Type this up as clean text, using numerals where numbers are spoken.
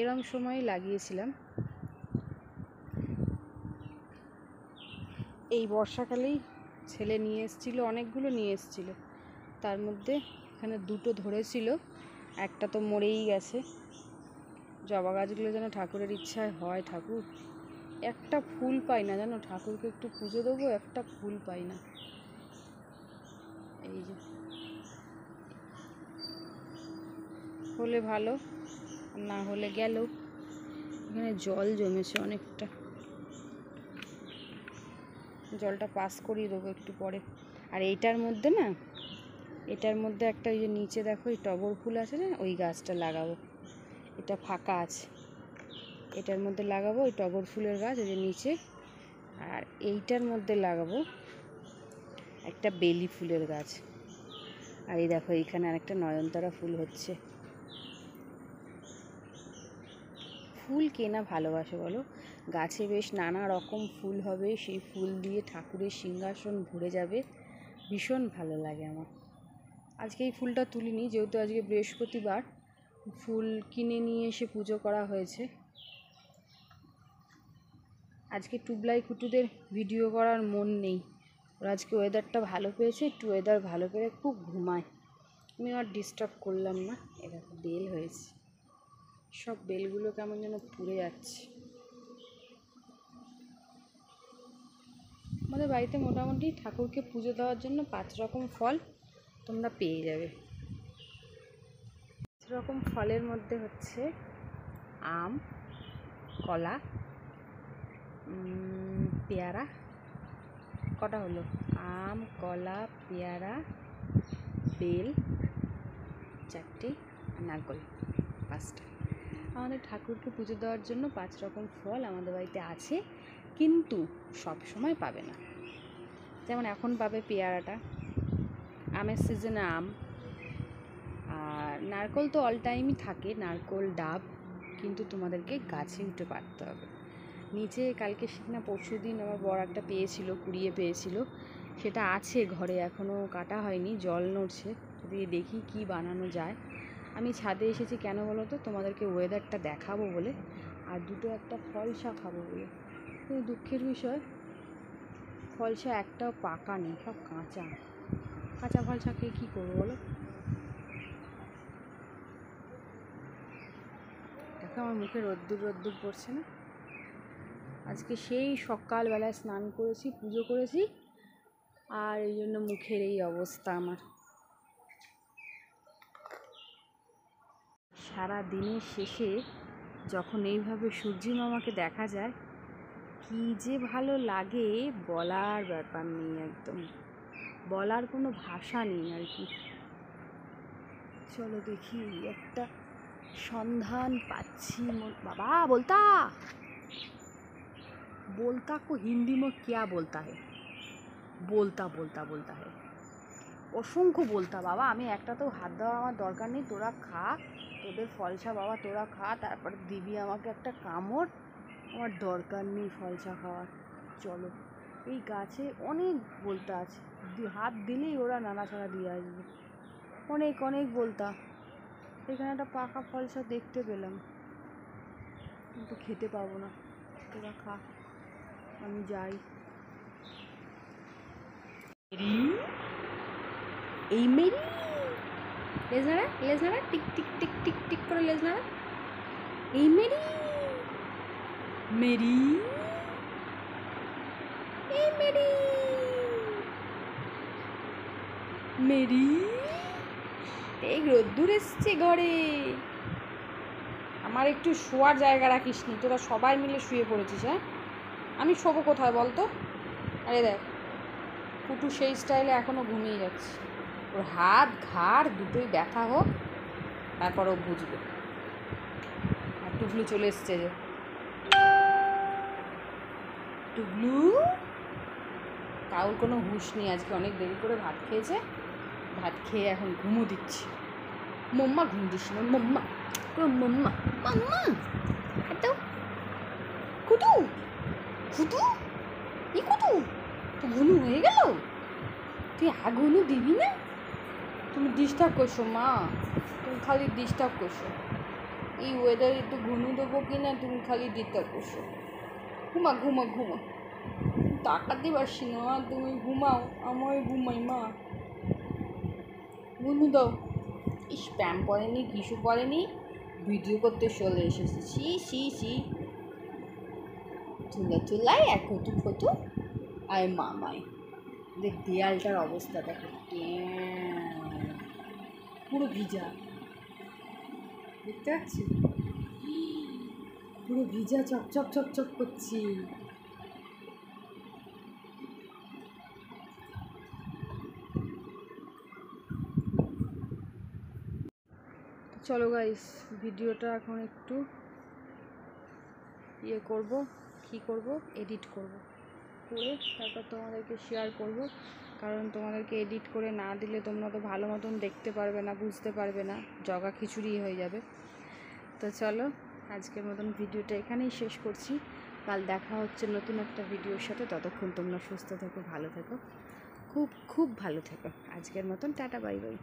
এরম সময় লাগিয়েছিলাম। এই বর্ষাকালেই ছেলে নিয়ে এসেছিলো, অনেকগুলো নিয়ে এসেছিলো, তার মধ্যে এখানে দুটো ধরেছিল, একটা তো মরেই গেছে। জবা গাছগুলো যেন ঠাকুরের ইচ্ছায় হয়, ঠাকুর একটা ফুল পাই না জানো, ঠাকুরকে একটু পুজো দেবো, একটা ফুল পাই না। এই যে হলে ভালো, না হলে গেল। এখানে জল জমেছে অনেকটা, জলটা পাস করিয়ে দেবো একটু পরে। আর এইটার মধ্যে না, এটার মধ্যে একটা ওই যে নিচে দেখো এই টগর ফুল আছে না, ওই গাছটা লাগাবো। এটা ফাঁকা আছে, এটার মধ্যে লাগাবো ওই টগর ফুলের গাছ, ওই যে নিচে। আর এইটার মধ্যে লাগাবো একটা বেলি ফুলের গাছ। আর এই দেখো এইখানে আরেকটা নয়নতারা ফুল হচ্ছে। ফুল কে না ভালোবাসে বলো, গাছে বেশ নানা রকম ফুল হবে, সেই ফুল দিয়ে ঠাকুরের সিংহাসন ভরে যাবে, ভীষণ ভালো লাগে আমার। আজকে এই ফুলটা তুলিনি, যেহেতু আজকে বৃহস্পতিবার, ফুল কিনে নিয়ে এসে পুজো করা হয়েছে। আজকে টুবলাই কুটুদের ভিডিও করার মন নেই, ওরা আজকে ওয়েদারটা ভালো পেয়েছে, একটু ওয়েদার ভালো পেলে খুব ঘুমায়। আমি আর ডিস্টার্ব করলাম না। এরকম বেল হয়েছে, সব বেলগুলো কেমন যেন পুড়ে যাচ্ছে। আমাদের বাড়িতে মোটামুটি ঠাকুরকে পুজো দেওয়ার জন্য 5 রকম ফল তোমরা পেয়ে যাবে। 5 রকম ফলের মধ্যে হচ্ছে আম, কলা, পেয়ারা। কটা হলো? আম, কলা, পেয়ারা, বেল 4টে, আর নারকল 5টা। আমাদের ঠাকুরকে পুজো দেওয়ার জন্য 5 রকম ফল আমাদের বাড়িতে আছে, কিন্তু সব সময় পাবে না। যেমন এখন পাবে পেয়ারাটা, আমের সিজনে আম, আর নারকল তো অল টাইমই থাকে, নারকল ডাব, কিন্তু তোমাদেরকে গাছে উঠে পারতে হবে। নিচে কালকে না পরশু দিন আমার বড় একটা পেয়েছিল, কুড়িয়ে পেয়েছিল, সেটা আছে ঘরে, এখনও কাটা হয়নি, জল নড়ছে, দিয়ে দেখি কি বানানো যায়। আমি ছাদে এসেছি কেন বলো তো, তোমাদেরকে ওয়েদারটা দেখাবো বলে, আর একটা ফলসা খাবো বলে। কিন্তু দুঃখের বিষয়, ফলসা একটাও পাকা নেই, সব কাঁচা। কাঁচা ফলসা খেয়ে কী করবো বলো? দেখো আমার মুখে রোদ্দুর রোদ্দুর পড়ছে না। আজকে সেই সকালবেলায় স্নান করেছি, পুজো করেছি, আর এই জন্য মুখের এই অবস্থা আমার। সারা দিনের শেষে যখন এইভাবে সূর্যি মামাকে দেখা যায়, কী যে ভালো লাগে, বলার ব্যাপার নেই, একদম বলার কোনো ভাষা নেই আর কি। চলো দেখি, একটা সন্ধান পাচ্ছি। বাবা बोलता को हिंदी में क्या बोलता है? बोलता है, অসংখ্য বলতা। বাবা আমি একটাতেও হাত দেওয়া আমার দরকার নেই, তোরা খা, তোদের ফলসা বাবা তোরা খা, তারপরে দিবি আমাকে একটা কামড়, আমার দরকার নেই ফলসা খাওয়ার। চলো, এই গাছে অনেক বলতা আছে, হাত দিলেই ওরা নাড়াচাড়া দিয়ে আসবে, অনেক অনেক বলতা। এখানে একটা পাকা ফলসা দেখতে পেলাম, কিন্তু খেতে পাবো না, তোরা খা, আমি যাই। এই মেরি লেজ নাড়া, tick tick tick tick tick করে লেজ নাড়া। এই মেরি মেরি এই মেরি মেরি। এই রোদ্দুর এসছে ঘরে, আমার একটু শোয়ার জায়গা রাখিস নি, তোরা সবাই মিলে শুয়ে পড়েছিস। হ্যাঁ, আমি শোবো কোথায় বলতো? আরে দেখ, কুটু সেই স্টাইলে এখনও ঘুমিয়ে যাচ্ছে, ওর হাত ঘাড় দুটোই ব্যথা হোক, তারপর ও বুঝবে। আর টুকলু চলে এসছে, যে টুকলু, কাউর কোনো হুঁশ নেই, আজকে অনেক দেরি করে ভাত খেয়েছে, ভাত খেয়ে এখন ঘুমো দিচ্ছে। মম্মা ঘুম দিস না, মম্মা মম্মা মাম্মা এতো কুটু কুটু ই কুটু, তো ঘুনু হয়ে গেল, তুই আগুনও দিবি না? তুমি ডিস্টার্ব করছো মা, তুমি খালি ডিস্টার্ব করছো। এই ওয়েদার একটু ঘুমু দেবো কি না তুমি খালি দিতে বসো। ঘুমা ঘুমা ঘুমা, তাকাতে পারছি না মা, তুমি ঘুমাও, আমার ঘুমাই মা, ঘুমু দাও। ইস প্যাম পরেনি, কিছু পরেনি, ভিডিও করতে চলে এসেছি। সি সি সি, চুলা চুলায় এক ফটু ফটু আর মামাই। দেখ দেয়ালটার অবস্থা দেখো, পুরো ভিজা, দেখতে পাচ্ছি পুরো ভিজা, চকচক চকচক করছি। চলো গাইস, ভিডিওটা এখন একটু ইয়ে করব, কী করব, এডিট করব, করে তারপর তোমাদেরকে শেয়ার করব। কারণ তোমাদেরকে এডিট করে না দিলে তোমরা তো ভালো মতন দেখতে পারবে না, বুঝতে পারবে না, জগা খিচুড়ি হয়ে যাবে। তো চলো আজকের মতন ভিডিওটা এখানেই শেষ করছি। কাল দেখা হচ্ছে নতুন একটা ভিডিওর সাথে। ততক্ষণ তোমরা সুস্থ থেকো, ভালো থেকো, খুব খুব ভালো থেকো। আজকের মতন টাটা, বাই বাই।